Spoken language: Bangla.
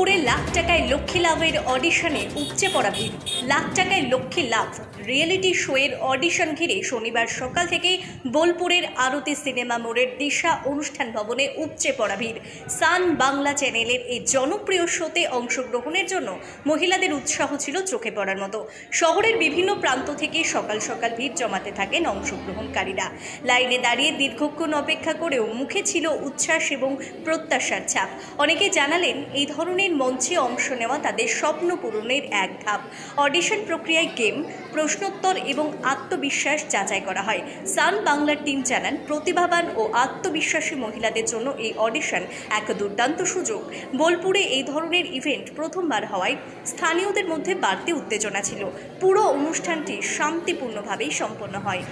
বোলপুরে লাখ টাকায় লক্ষ্মী লাভের অডিশনে উপচে পড়া ভিড়। লাখ টাকায় লক্ষ্মী লাভ রিয়েলিটি শোয়ের অডিশন ঘিরে শনিবার সকাল থেকে বোলপুরের আরতি সিনেমা মোড়ের দিশা অনুষ্ঠান ভবনে উপচে পড়া ভিড়। সান বাংলা চ্যানেলের এই জনপ্রিয় শোতে অংশগ্রহণের জন্য মহিলাদের উৎসাহ ছিল চোখে পড়ার মতো। শহরের বিভিন্ন প্রান্ত থেকে সকাল সকাল ভিড় জমাতে থাকেন অংশগ্রহণকারীরা। লাইনে দাঁড়িয়ে দীর্ঘক্ষণ অপেক্ষা করেও মুখে ছিল উচ্ছ্বাস এবং প্রত্যাশার ছাপ। অনেকে জানালেন এই ধরনের মঞ্চে অংশ নেওয়া তাদের স্বপ্ন পূরণের এক ধাপ। অডিশন প্রক্রিয়ায় গেম, প্রশ্নোত্তর এবং আত্মবিশ্বাস যাচাই করা হয়। সান বাংলার টিম জানান, প্রতিভাবান ও আত্মবিশ্বাসী মহিলাদের জন্য এই অডিশন এক দুর্দান্ত সুযোগ। বোলপুরে এই ধরনের ইভেন্ট প্রথমবার হওয়ায় স্থানীয়দের মধ্যে বাড়তি উত্তেজনা ছিল। পুরো অনুষ্ঠানটি শান্তিপূর্ণভাবেই সম্পন্ন হয়।